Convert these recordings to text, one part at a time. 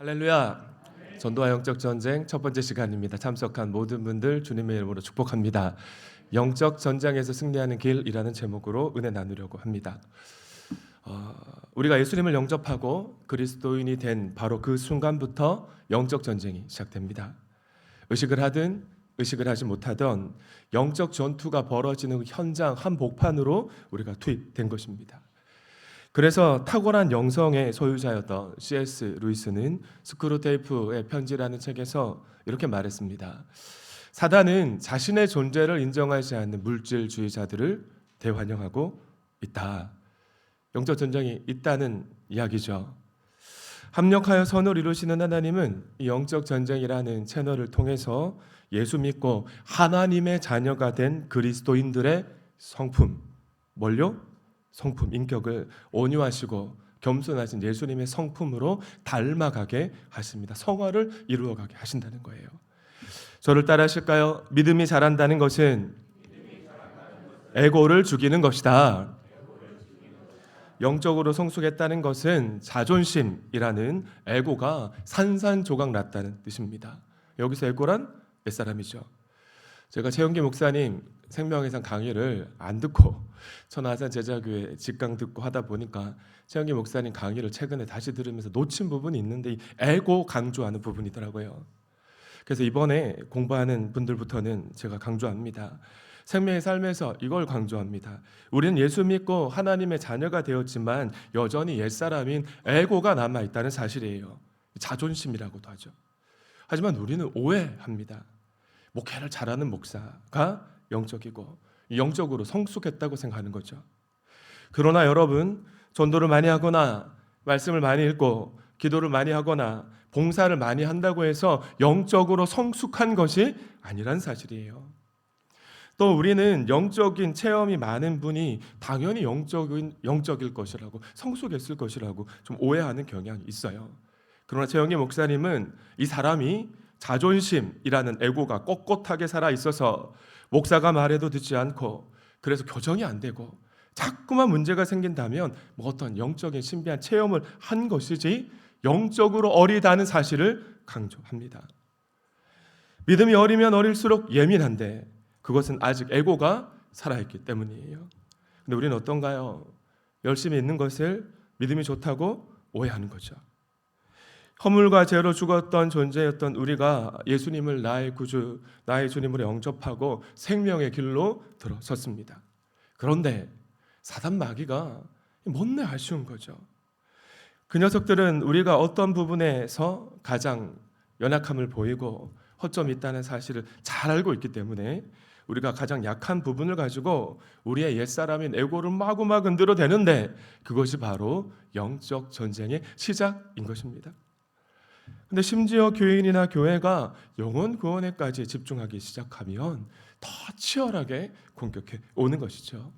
할렐루야. 전도와 영적 전쟁 첫 번째 시간입니다. 참석한 모든 분들 주님의 이름으로 축복합니다. 영적 전쟁에서 승리하는 길이라는 제목으로 은혜 나누려고 합니다. 우리가 예수님을 영접하고 그리스도인이 된 바로 그 순간부터 영적 전쟁이 시작됩니다. 의식을 하든 의식을 하지 못하던 영적 전투가 벌어지는 현장 한복판으로 우리가 투입된 것입니다. 그래서 탁월한 영성의 소유자였던 C.S. 루이스는 스크루테이프의 편지라는 책에서 이렇게 말했습니다. 사단은 자신의 존재를 인정하지 않는 물질주의자들을 대환영하고 있다. 영적 전쟁이 있다는 이야기죠. 합력하여 선을 이루시는 하나님은 이 영적 전쟁이라는 채널을 통해서 예수 믿고 하나님의 자녀가 된 그리스도인들의 성품, 뭘요? 성품, 인격을 온유하시고 겸손하신 예수님의 성품으로 닮아가게 하십니다. 성화를 이루어가게 하신다는 거예요. 저를 따라하실까요? 믿음이 자란다는 것은 에고를 죽이는 것이다. 영적으로 성숙했다는 것은 자존심이라는 에고가 산산조각 났다는 뜻입니다. 여기서 에고란 옛사람이죠. 제가 최영기 목사님 생명회상 강의를 안 듣고 천하산 제자교회 직강 듣고 하다 보니까 최영기 목사님 강의를 최근에 다시 들으면서 놓친 부분이 있는데 이 에고 강조하는 부분이더라고요. 그래서 이번에 공부하는 분들부터는 제가 강조합니다. 생명의 삶에서 이걸 강조합니다. 우리는 예수 믿고 하나님의 자녀가 되었지만 여전히 옛사람인 에고가 남아있다는 사실이에요. 자존심이라고도 하죠. 하지만 우리는 오해합니다. 목회를 잘하는 목사가 영적이고 영적으로 성숙했다고 생각하는 거죠. 그러나 여러분, 전도를 많이 하거나 말씀을 많이 읽고 기도를 많이 하거나 봉사를 많이 한다고 해서 영적으로 성숙한 것이 아니란 사실이에요. 또 우리는 영적인 체험이 많은 분이 당연히 영적일 것이라고, 성숙했을 것이라고 좀 오해하는 경향이 있어요. 그러나 최영기 목사님은 이 사람이 자존심이라는 에고가 꼿꼿하게 살아 있어서 목사가 말해도 듣지 않고, 그래서 교정이 안 되고 자꾸만 문제가 생긴다면 뭐 어떤 영적인 신비한 체험을 한 것이지 영적으로 어리다는 사실을 강조합니다. 믿음이 어리면 어릴수록 예민한데 그것은 아직 에고가 살아있기 때문이에요. 근데 우리는 어떤가요? 열심히 있는 것을 믿음이 좋다고 오해하는 거죠. 허물과 죄로 죽었던 존재였던 우리가 예수님을 나의 구주, 나의 주님으로 영접하고 생명의 길로 들어섰습니다. 그런데 사단 마귀가 못내 아쉬운 거죠. 그 녀석들은 우리가 어떤 부분에서 가장 연약함을 보이고 허점이 있다는 사실을 잘 알고 있기 때문에 우리가 가장 약한 부분을 가지고 우리의 옛사람인 에고를 마구마구 흔들어대는데 그것이 바로 영적 전쟁의 시작인 것입니다. 근데 심지어 교인이나 교회가 영혼 구원에까지 집중하기 시작하면 더 치열하게 공격해 오는 것이죠.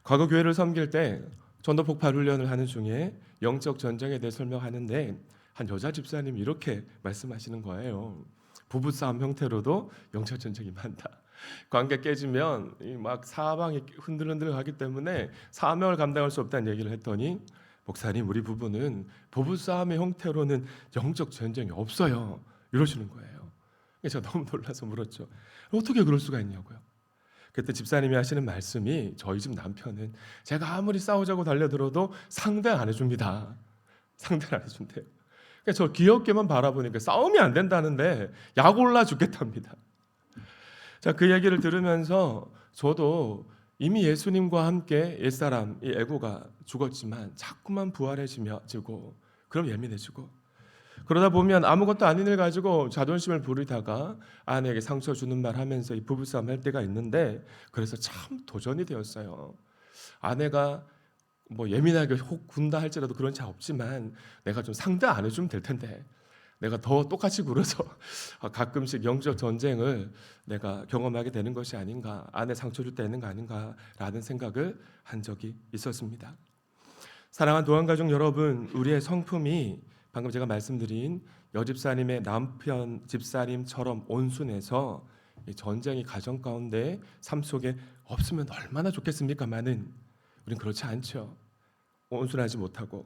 과거 교회를 섬길 때 전도 폭발 훈련을 하는 중에 영적 전쟁에 대해 설명하는데 한 여자 집사님이 이렇게 말씀하시는 거예요. 부부싸움 형태로도 영적 전쟁이 많다. 관계 깨지면 막 사방이 흔들흔들 하기 때문에 사명을 감당할 수 없다는 얘기를 했더니, 목사님, 우리 부부는 부부싸움의 형태로는 영적 전쟁이 없어요, 이러시는 거예요. 제가 너무 놀라서 물었죠. 어떻게 그럴 수가 있냐고요. 그때 집사님이 하시는 말씀이, 저희 집 남편은 제가 아무리 싸우자고 달려들어도 상대 안 해줍니다. 상대를 안 해준대요. 저 귀엽게만 바라보니까 싸움이 안 된다는데 약 올라 죽겠답니다. 자, 그 얘기를 들으면서 저도 이미 예수님과 함께 옛사람, 이 에고가 죽었지만 자꾸만 부활해지고, 그럼 예민해지고, 그러다 보면 아무것도 아닌 일 가지고 자존심을 부리다가 아내에게 상처 주는 말 하면서 이 부부싸움 할 때가 있는데, 그래서 참 도전이 되었어요. 아내가 뭐 예민하게 혹 군다 할지라도 그런 차 없지만 내가 좀 상대 안 해주면 될 텐데 내가 더 똑같이 굴어서 가끔씩 영적 전쟁을 내가 경험하게 되는 것이 아닌가, 아내 상처 줄 때 있는 거 아닌가라는 생각을 한 적이 있었습니다. 사랑하는 도안가족 여러분, 우리의 성품이 방금 제가 말씀드린 여집사님의 남편 집사님처럼 온순해서 이 전쟁이 가정 가운데 삶 속에 없으면 얼마나 좋겠습니까마는 우린 그렇지 않죠. 온순하지 못하고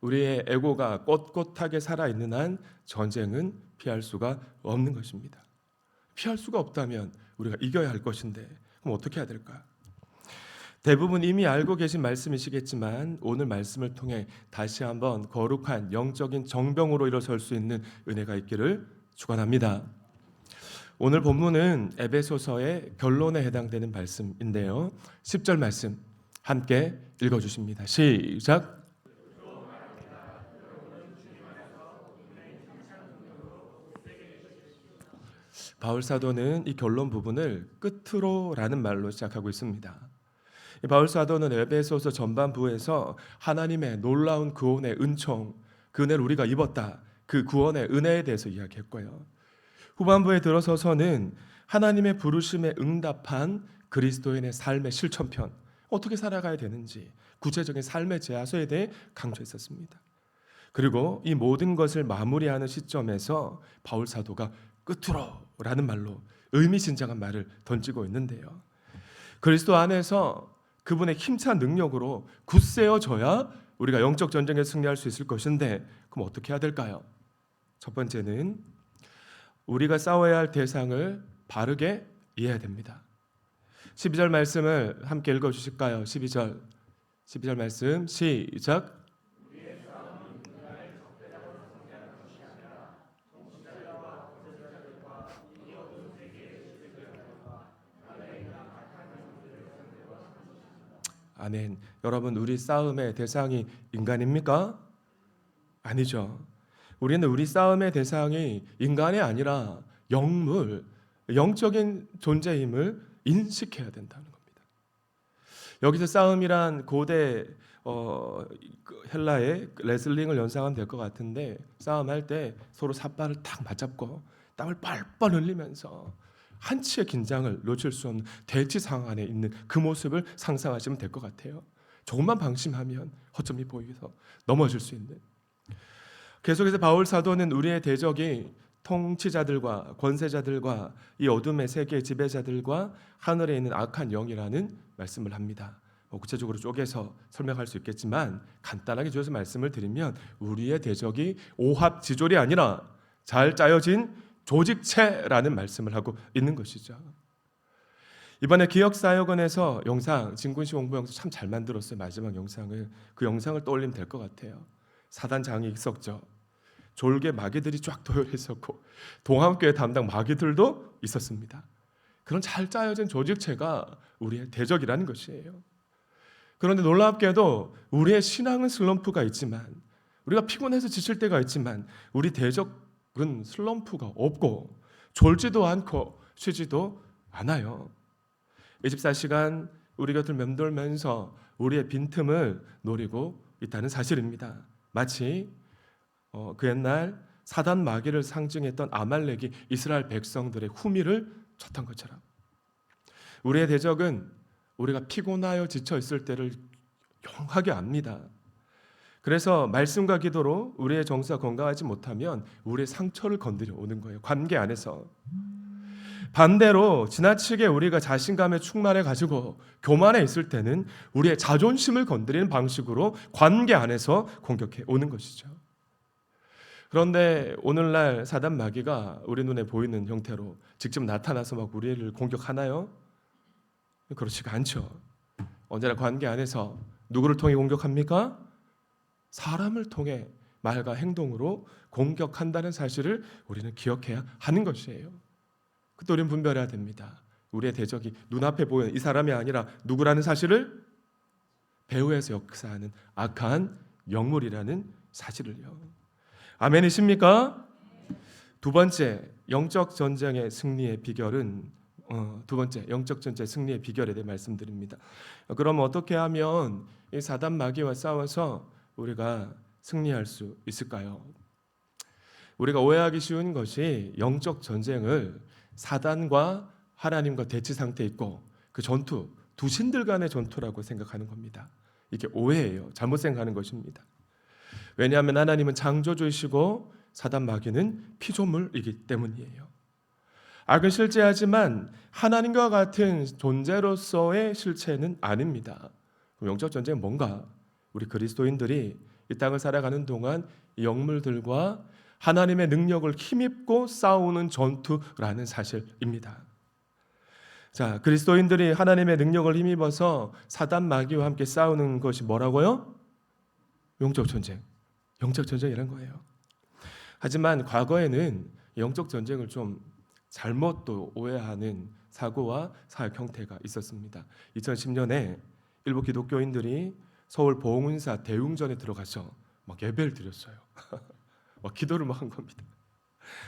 우리의 에고가 꼿꼿하게 살아있는 한 전쟁은 피할 수가 없는 것입니다. 피할 수가 없다면 우리가 이겨야 할 것인데 그럼 어떻게 해야 될까? 대부분 이미 알고 계신 말씀이시겠지만 오늘 말씀을 통해 다시 한번 거룩한 영적인 정병으로 일어설 수 있는 은혜가 있기를 축원합니다. 오늘 본문은 에베소서의 결론에 해당되는 말씀인데요. 10절 말씀 함께 읽어주십니다. 시작. 바울 사도는 이 결론 부분을 끝으로라는 말로 시작하고 있습니다. 바울 사도는 에베소서 전반부에서 하나님의 놀라운 구원의 은총, 그 은혜를 우리가 입었다, 그 구원의 은혜에 대해서 이야기했고요. 후반부에 들어서서는 하나님의 부르심에 응답한 그리스도인의 삶의 실천편, 어떻게 살아가야 되는지 구체적인 삶의 제하소에 대해 강조했었습니다. 그리고 이 모든 것을 마무리하는 시점에서 바울 사도가 끝으로라는 말로 의미심장한 말을 던지고 있는데요. 그리스도 안에서 그분의 힘찬 능력으로 굳세어져야 우리가 영적 전쟁에 승리할 수 있을 것인데 그럼 어떻게 해야 될까요? 첫 번째는 우리가 싸워야 할 대상을 바르게 이해해야 됩니다. 12절 말씀을 함께 읽어주실까요? 12절 말씀 시작. 아멘. 여러분, 우리 싸움의 대상이 인간입니까? 아니죠. 우리는 우리 싸움의 대상이 인간이 아니라 영물, 영적인 존재임을 인식해야 된다는 겁니다. 여기서 싸움이란 고대 헬라의 레슬링을 연상하면 될 것 같은데, 싸움할 때 서로 삿발을 탁 맞잡고 땀을 뻘뻘 흘리면서 한치의 긴장을 놓칠 수 없는 대치 상황 안에 있는 그 모습을 상상하시면 될 것 같아요. 조금만 방심하면 허점이 보이서 넘어질 수 있는. 계속해서 바울 사도는 우리의 대적이 통치자들과 권세자들과 이 어둠의 세계의 지배자들과 하늘에 있는 악한 영이라는 말씀을 합니다. 구체적으로 쪼개서 설명할 수 있겠지만 간단하게 주어서 말씀을 드리면 우리의 대적이 오합지졸이 아니라 잘 짜여진 조직체라는 말씀을 하고 있는 것이죠. 이번에 기억사역원에서 영상 진군시 홍보 영상 참 잘 만들었어요. 마지막 영상을, 그 영상을 떠올리면 될 것 같아요. 사단장이 있었죠. 졸개 마귀들이 쫙 도열해 있었고 동암교회 담당 마귀들도 있었습니다. 그런 잘 짜여진 조직체가 우리의 대적이라는 것이에요. 그런데 놀랍게도 우리의 신앙은 슬럼프가 있지만, 우리가 피곤해서 지칠 때가 있지만 우리 대적은 슬럼프가 없고 졸지도 않고 쉬지도 않아요. 24시간 우리 곁을 맴돌면서 우리의 빈틈을 노리고 있다는 사실입니다. 마치 그 옛날 사단 마귀를 상징했던 아말렉이 이스라엘 백성들의 후미를 쳤던 것처럼 우리의 대적은 우리가 피곤하여 지쳐 있을 때를 용하게 압니다. 그래서 말씀과 기도로 우리의 정서가 건강하지 못하면 우리의 상처를 건드려 오는 거예요. 관계 안에서. 반대로 지나치게 우리가 자신감에 충만해 가지고 교만해 있을 때는 우리의 자존심을 건드리는 방식으로 관계 안에서 공격해 오는 것이죠. 그런데 오늘날 사단 마귀가 우리 눈에 보이는 형태로 직접 나타나서 막 우리를 공격하나요? 그렇지가 않죠. 언제나 관계 안에서 누구를 통해 공격합니까? 사람을 통해 말과 행동으로 공격한다는 사실을 우리는 기억해야 하는 것이에요. 그때 우리는 분별해야 됩니다. 우리의 대적이 눈앞에 보이는 이 사람이 아니라 누구라는 사실을, 배후에서 역사하는 악한 영물이라는 사실을요. 아멘이십니까? 두 번째, 영적 전쟁의 승리의 비결은 영적 전쟁 승리의 비결에 대해 말씀드립니다. 그럼 어떻게 하면 이 사단 마귀와 싸워서 우리가 승리할 수 있을까요? 우리가 오해하기 쉬운 것이 영적 전쟁을 사단과 하나님과 대치 상태에 있고 그 전투, 두 신들 간의 전투라고 생각하는 겁니다. 이게 오해예요. 잘못 생각하는 것입니다. 왜냐하면 하나님은 창조주이시고 사단 마귀는 피조물이기 때문이에요. 악은 실제하지만 하나님과 같은 존재로서의 실체는 아닙니다. 그럼 영적 전쟁은 뭔가? 우리 그리스도인들이 이 땅을 살아가는 동안 이 영물들과 하나님의 능력을 힘입고 싸우는 전투라는 사실입니다. 자, 그리스도인들이 하나님의 능력을 힘입어서 사단 마귀와 함께 싸우는 것이 뭐라고요? 영적 전쟁. 영적 전쟁이란 거예요. 하지만 과거에는 영적 전쟁을 좀 잘못 또 오해하는 사고와 사역 형태가 있었습니다. 2010년에 일부 기독교인들이 서울 봉은사 대웅전에 들어가서 막 예배를 드렸어요. 막 기도를 막 한 겁니다.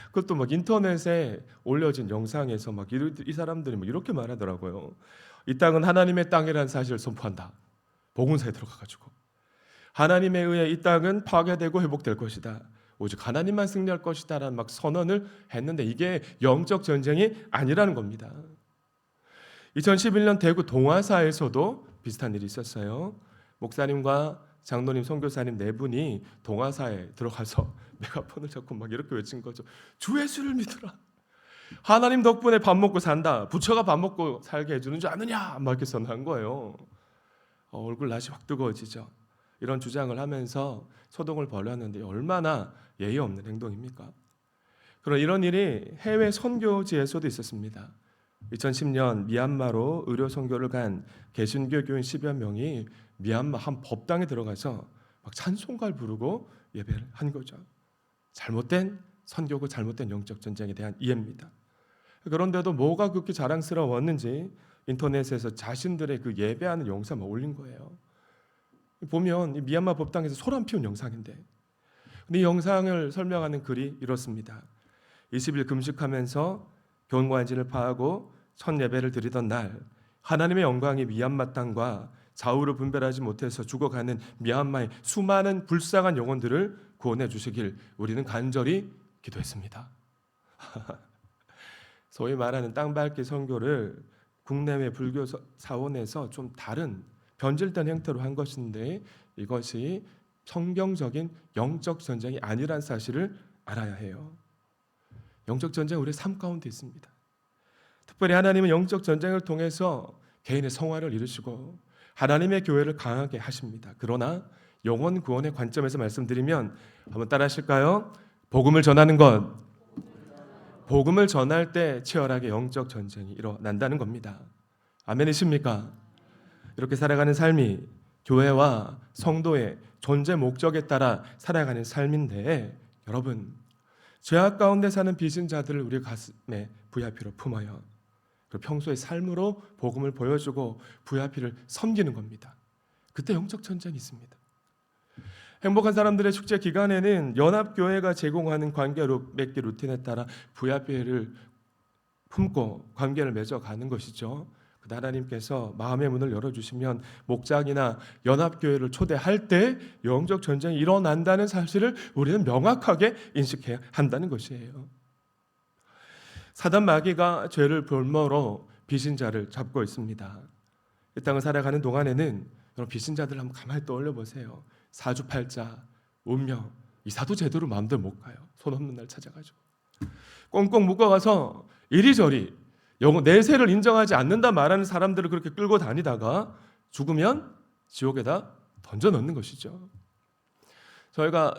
그것도 막 인터넷에 올려진 영상에서 막 이 사람들이 막 이렇게 말하더라고요. 이 땅은 하나님의 땅이라는 사실을 선포한다. 봉은사에 들어가가지고 하나님에 의해 이 땅은 파괴되고 회복될 것이다. 오직 하나님만 승리할 것이다라는 막 선언을 했는데 이게 영적 전쟁이 아니라는 겁니다. 2011년 대구 동화사에서도 비슷한 일이 있었어요. 목사님과 장로님, 선교사님 네 분이 동화사에 들어가서 메가폰을 잡고 막 이렇게 외친 거죠. 주 예수를 믿으라. 하나님 덕분에 밥 먹고 산다. 부처가 밥 먹고 살게 해주는 줄 아느냐? 막 이렇게 선언한 거예요. 얼굴 낯이 확 뜨거워지죠. 이런 주장을 하면서 소동을 벌였는데 얼마나 예의 없는 행동입니까? 그런 이런 일이 해외 선교지에서도 있었습니다. 2010년 미얀마로 의료 선교를 간 개신교 교인 10여 명이 미얀마 한 법당에 들어가서 막 찬송가를 부르고 예배를 한 거죠. 잘못된 선교고 잘못된 영적 전쟁에 대한 이해입니다. 그런데도 뭐가 그렇게 자랑스러웠는지 인터넷에서 자신들의 그 예배하는 영상을 올린 거예요. 보면 이 미얀마 법당에서 소란 피운 영상인데, 근데 이 영상을 설명하는 글이 이렇습니다. 20일 금식하면서 경관진을 파하고 첫 예배를 드리던 날, 하나님의 영광이 미얀마 땅과 좌우로 분별하지 못해서 죽어가는 미얀마의 수많은 불쌍한 영혼들을 구원해 주시길 우리는 간절히 기도했습니다. 소위 말하는 땅밟기 선교를 국내외 불교 사원에서 좀 다른 변질된 형태로 한 것인데 이것이 성경적인 영적 전쟁이 아니란 사실을 알아야 해요. 영적 전쟁은 우리의 삶 가운데 있습니다. 특별히 하나님은 영적 전쟁을 통해서 개인의 성화를 이루시고 하나님의 교회를 강하게 하십니다. 그러나 영혼 구원의 관점에서 말씀드리면 한번 따라 하실까요? 복음을 전하는 것, 복음을 전할 때 치열하게 영적 전쟁이 일어난다는 겁니다. 아멘이십니까? 이렇게 살아가는 삶이 교회와 성도의 존재 목적에 따라 살아가는 삶인데, 여러분, 죄악 가운데 사는 비신자들을 우리 가슴에 VIP로 품어요. 그리고 평소의 삶으로 복음을 보여주고 VIP를 섬기는 겁니다. 그때 영적 전쟁이 있습니다. 행복한 사람들의 축제 기간에는 연합교회가 제공하는 관계 맺기 루틴에 따라 VIP를 품고 관계를 맺어가는 것이죠. 하나님께서 마음의 문을 열어주시면 목장이나 연합교회를 초대할 때 영적 전쟁이 일어난다는 사실을 우리는 명확하게 인식해야 한다는 것이에요. 사단 마귀가 죄를 볼모로 비신자를 잡고 있습니다. 이 땅을 살아가는 동안에는 여러분 비신자들 한번 가만히 떠올려 보세요. 사주팔자, 운명, 이사도 제대로 마음대로 못 가요. 손 없는 날 찾아가지고 꽁꽁 묶어가서 이리저리 내세를 인정하지 않는다 말하는 사람들을 그렇게 끌고 다니다가 죽으면 지옥에다 던져 넣는 것이죠.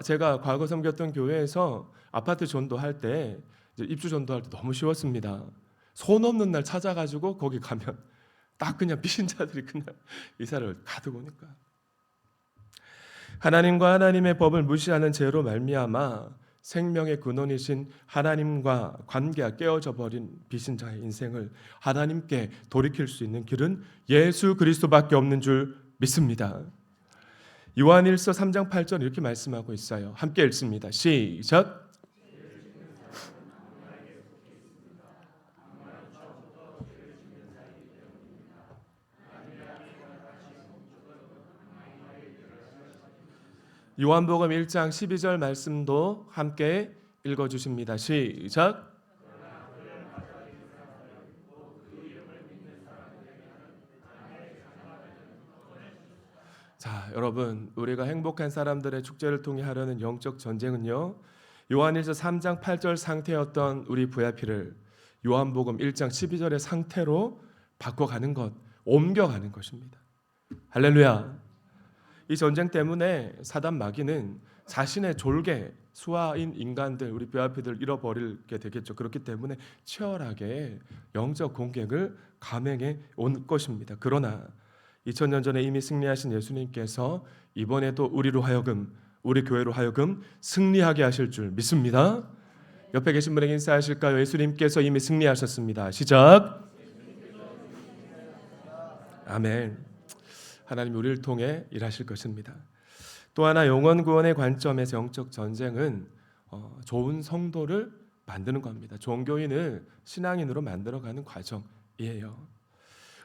제가 과거 섬겼던 교회에서 아파트 전도할 때 입주 전도할 때 너무 쉬웠습니다. 손 없는 날 찾아가지고 거기 가면 딱 그냥 비신자들이 그냥 이사를 가득 오니까. 하나님과 하나님의 법을 무시하는 죄로 말미암아 생명의 근원이신 하나님과 관계가 깨어져 버린 비신자의 인생을 하나님께 돌이킬 수 있는 길은 예수 그리스도밖에 없는 줄 믿습니다. 요한일서 3장 8절 이렇게 말씀하고 있어요. 함께 읽습니다. 시작. 요한복음 1장 12절 말씀도 함께 읽어주십니다. 시작. 자, 여러분, 우리가 행복한 사람들의 축제를 통해 하려는 영적 전쟁은요, 요한일서 3장 8절 상태였던 우리 VIP를 요한복음 1장 12절의 상태로 바꿔가는 것, 옮겨가는 것입니다. 할렐루야. 이 전쟁 때문에 사단 마귀는 자신의 졸개, 수하인 인간들, 우리 뼈아피들 잃어버리게 되겠죠. 그렇기 때문에 치열하게 영적 공격을 감행해 온 것입니다. 그러나 2000년 전에 이미 승리하신 예수님께서 이번에도 우리 교회로 하여금 승리하게 하실 줄 믿습니다. 옆에 계신 분에게 인사하실까요? 예수님께서 이미 승리하셨습니다. 시작. 아멘. 하나님 우리를 통해 일하실 것입니다. 또 하나 영원 구원의 관점에서 영적 전쟁은 좋은 성도를 만드는 겁니다. 종교인을 신앙인으로 만들어가는 과정이에요.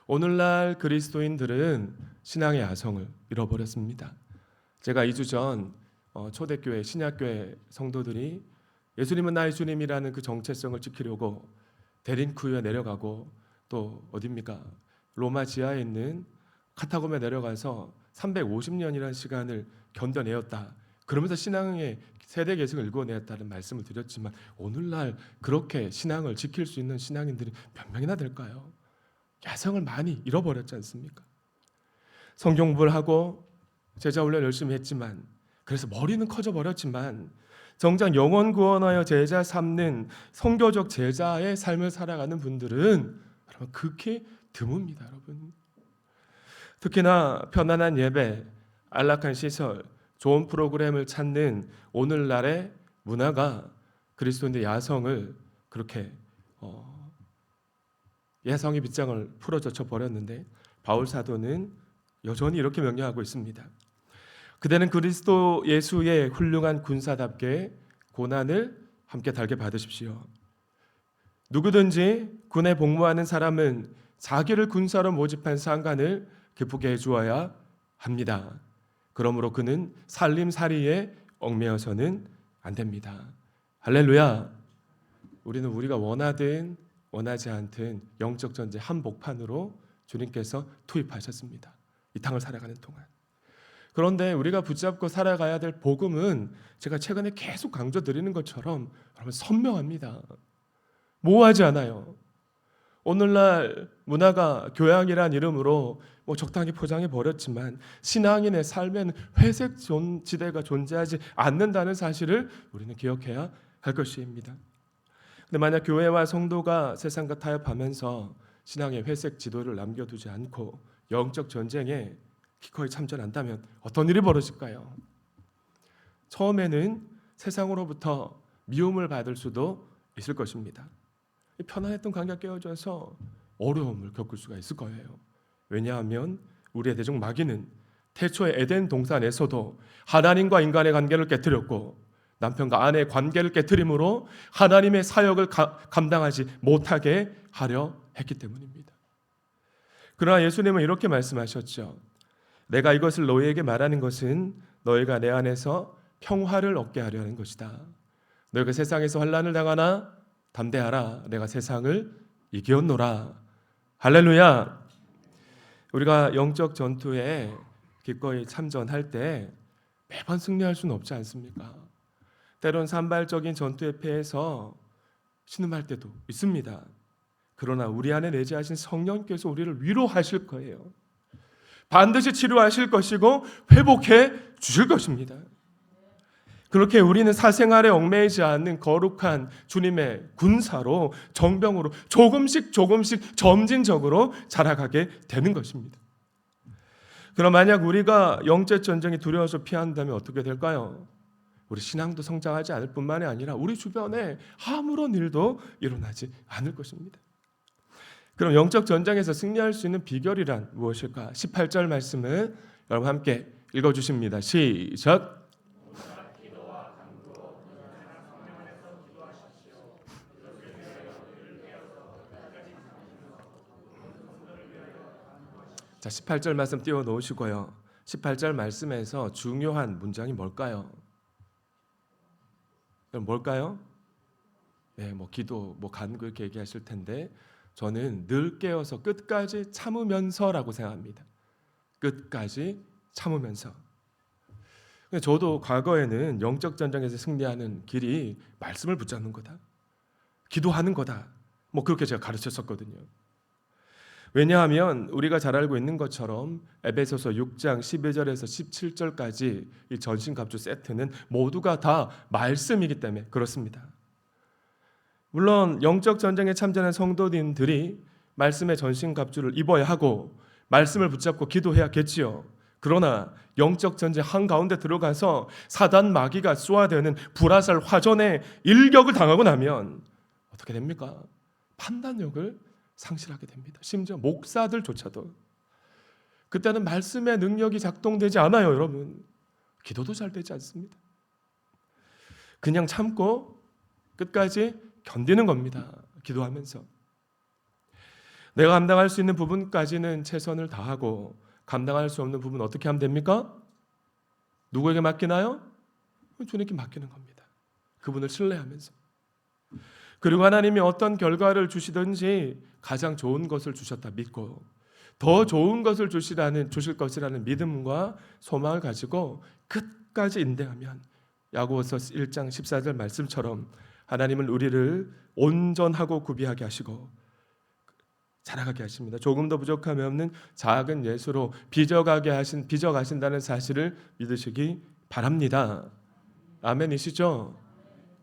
오늘날 그리스도인들은 신앙의 야성을 잃어버렸습니다. 제가 2주 전 초대교회 신약교회 성도들이 예수님은 나의 주님이라는 그 정체성을 지키려고 데린쿠에 내려가고 또 어디입니까? 로마 지하에 있는 카타콤에 내려가서 350년이라는 시간을 견뎌내었다. 그러면서 신앙의 세대 계승을 일궈내었다는 말씀을 드렸지만 오늘날 그렇게 신앙을 지킬 수 있는 신앙인들이 몇 명이나 될까요? 야성을 많이 잃어버렸지 않습니까? 성경 공부를 하고 제자 훈련 열심히 했지만 그래서 머리는 커져버렸지만 정작 영원 구원하여 제자 삼는 선교적 제자의 삶을 살아가는 분들은 여러분 극히 드뭅니다. 여러분. 특히나 편안한 예배, 안락한 시설, 좋은 프로그램을 찾는 오늘날의 문화가 그리스도인의 야성을 그렇게 야성의 빗장을 풀어젖혀 버렸는데 바울 사도는 여전히 이렇게 명령하고 있습니다. 그대는 그리스도 예수의 훌륭한 군사답게 고난을 함께 달게 받으십시오. 누구든지 군에 복무하는 사람은 자기를 군사로 모집한 상관을 기쁘게 해주어야 합니다. 그러므로 그는 살림살이에 얽매여서는 안 됩니다. 할렐루야. 우리는 우리가 원하든 원하지 않든 영적 전쟁 한복판으로 주님께서 투입하셨습니다. 이 땅을 살아가는 동안. 그런데 우리가 붙잡고 살아가야 될 복음은 제가 최근에 계속 강조드리는 것처럼 여러분 선명합니다. 모호하지 않아요. 오늘날 문화가 교양이란 이름으로 적당히 포장해 버렸지만 신앙인의 삶에는 회색 지대가 존재하지 않는다는 사실을 우리는 기억해야 할 것입니다. 근데 만약 교회와 성도가 세상과 타협하면서 신앙의 회색 지도를 남겨두지 않고 영적 전쟁에 기꺼이 참전한다면 어떤 일이 벌어질까요? 처음에는 세상으로부터 미움을 받을 수도 있을 것입니다. 편안했던 관계가 깨어져서 어려움을 겪을 수가 있을 거예요. 왜냐하면 우리의 대적 마귀는 태초의 에덴 동산에서도 하나님과 인간의 관계를 깨뜨렸고 남편과 아내의 관계를 깨뜨림으로 하나님의 사역을 감당하지 못하게 하려 했기 때문입니다. 그러나 예수님은 이렇게 말씀하셨죠. 내가 이것을 너희에게 말하는 것은 너희가 내 안에서 평화를 얻게 하려 하는 것이다. 너희가 세상에서 환난을 당하나 담대하라. 내가 세상을 이기었노라. 할렐루야. 우리가 영적 전투에 기꺼이 참전할 때 매번 승리할 수는 없지 않습니까? 때론 산발적인 전투에 패해서 신음할 때도 있습니다. 그러나 우리 안에 내재하신 성령께서 우리를 위로하실 거예요. 반드시 치료하실 것이고 회복해 주실 것입니다. 그렇게 우리는 사생활에 얽매이지 않는 거룩한 주님의 군사로 정병으로 조금씩 점진적으로 자라가게 되는 것입니다. 그럼 만약 우리가 영적 전쟁이 두려워서 피한다면 어떻게 될까요? 우리 신앙도 성장하지 않을 뿐만이 아니라 우리 주변에 아무런 일도 일어나지 않을 것입니다. 그럼 영적 전쟁에서 승리할 수 있는 비결이란 무엇일까? 18절 말씀을 여러분 함께 읽어주십니다. 시작. 자, 18절 말씀 띄워 놓으시고요. 18절 말씀에서 중요한 문장이 뭘까요? 뭘까요? 네, 기도, 간구 이렇게 얘기하실 텐데 저는 늘 깨어서 끝까지 참으면서라고 생각합니다. 끝까지 참으면서. 저도 과거에는 영적 전쟁에서 승리하는 길이 말씀을 붙잡는 거다. 기도하는 거다. 그렇게 제가 가르쳤었거든요. 왜냐하면 우리가 잘 알고 있는 것처럼 에베소서 6장 12절에서 17절까지 이 전신갑주 세트는 모두가 다 말씀이기 때문에 그렇습니다. 물론 영적 전쟁에 참전한 성도님들이 말씀의 전신갑주를 입어야 하고 말씀을 붙잡고 기도해야겠지요. 그러나 영적 전쟁 한가운데 들어가서 사단 마귀가 쏘아대는 불화살 화전에 일격을 당하고 나면 어떻게 됩니까? 판단력을 상실하게 됩니다. 심지어 목사들조차도 그때는 말씀의 능력이 작동되지 않아요, 여러분. 기도도 잘 되지 않습니다. 그냥 참고 끝까지 견디는 겁니다. 기도하면서 내가 감당할 수 있는 부분까지는 최선을 다하고 감당할 수 없는 부분 어떻게 하면 됩니까? 누구에게 맡기나요? 주님께 맡기는 겁니다. 그분을 신뢰하면서. 그리고 하나님이 어떤 결과를 주시든지 가장 좋은 것을 주셨다 믿고 더 좋은 것을 주실 것이라는 믿음과 소망을 가지고 끝까지 인내하면 야고보서 1장 14절 말씀처럼 하나님은 우리를 온전하고 구비하게 하시고 자라가게 하십니다. 조금 더 부족함이 없는 작은 예수로 빚어가신다는 사실을 믿으시기 바랍니다. 아멘이시죠?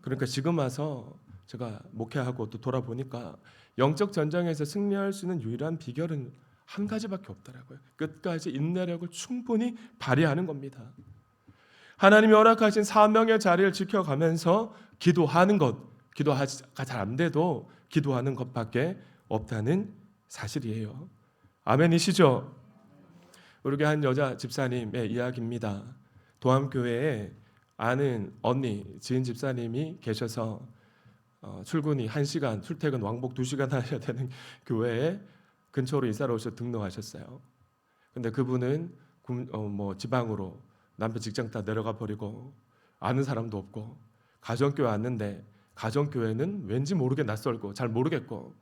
그러니까 지금 와서 제가 목회하고 또 돌아보니까 영적 전쟁에서 승리할 수 있는 유일한 비결은 한 가지밖에 없더라고요. 끝까지 인내력을 충분히 발휘하는 겁니다. 하나님이 허락하신 사명의 자리를 지켜가면서 기도하는 것, 기도가 잘 안 돼도 기도하는 것밖에 없다는 사실이에요. 아멘이시죠? 우리 교회 한 여자 집사님의 이야기입니다. 도암교회에 아는 언니, 지인 집사님이 계셔서 출근이 1시간, 출퇴근 왕복 2시간 하셔야 되는 교회에 근처로 이사를 오셔서 등록하셨어요. 근데 그분은 지방으로 남편 직장 다 내려가 버리고 아는 사람도 없고 가정교회 왔는데 가정교회는 왠지 모르게 낯설고 잘 모르겠고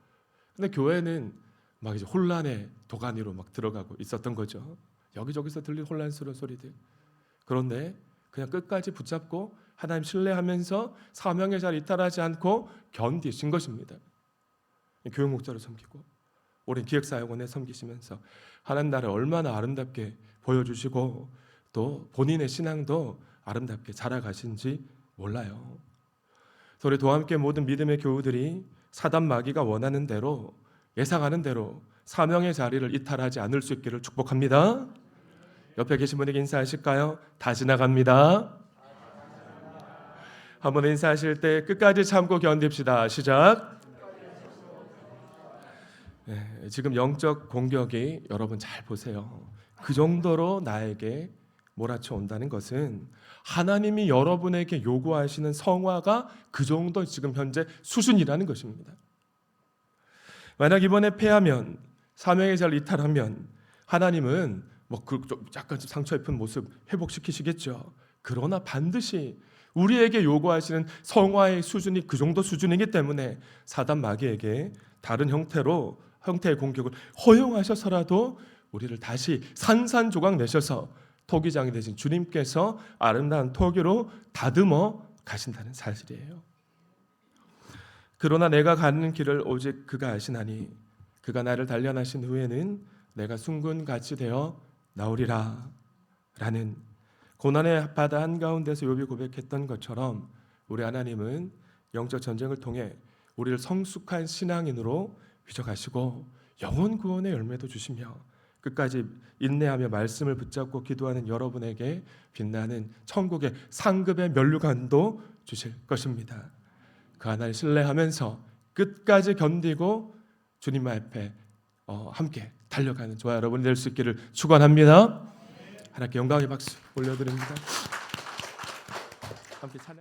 근데 교회는 막 이제 혼란의 도가니로 막 들어가고 있었던 거죠. 여기저기서 들릴 혼란스러운 소리들. 그런데 그냥 끝까지 붙잡고 하나님 신뢰하면서 사명의 자리 이탈하지 않고 견디신 것입니다. 교육 목자로 섬기고 오랜 기획사역원에 섬기시면서 하나님 나라를 얼마나 아름답게 보여주시고 또 본인의 신앙도 아름답게 자라가신지 몰라요. 우리 도함께 모든 믿음의 교우들이 사단 마귀가 원하는 대로 예상하는 대로 사명의 자리를 이탈하지 않을 수 있기를 축복합니다. 옆에 계신 분에게 인사하실까요? 다 지나갑니다. 한번 인사하실 때 끝까지 참고 견딥시다. 시작. 네, 지금 영적 공격이 여러분 잘 보세요. 그 정도로 나에게 몰아쳐 온다는 것은 하나님이 여러분에게 요구하시는 성화가 그 정도 지금 현재 수준이라는 것입니다. 만약 이번에 패하면 사명의 자리를 이탈하면 하나님은 약간 상처 입은 모습 회복시키시겠죠. 그러나 반드시 우리에게 요구하시는 성화의 수준이 그 정도 수준이기 때문에 사단 마귀에게 다른 형태의 공격을 허용하셔서라도 우리를 다시 산산조각 내셔서 토기장이 되신 주님께서 아름다운 토기로 다듬어 가신다는 사실이에요. 그러나 내가 가는 길을 오직 그가 아시나니 그가 나를 단련하신 후에는 내가 순금같이 되어 나오리라 라는 고난의 바다 한가운데서 욥이 고백했던 것처럼 우리 하나님은 영적 전쟁을 통해 우리를 성숙한 신앙인으로 빚어가시고 영혼 구원의 열매도 주시며 끝까지 인내하며 말씀을 붙잡고 기도하는 여러분에게 빛나는 천국의 상급의 면류관도 주실 것입니다. 그 하나를 신뢰하면서 끝까지 견디고 주님 앞에 함께 달려가는 저와 여러분이 될 수 있기를 축원합니다. 하나님께 영광의 박수 올려드립니다. 함께 찬양.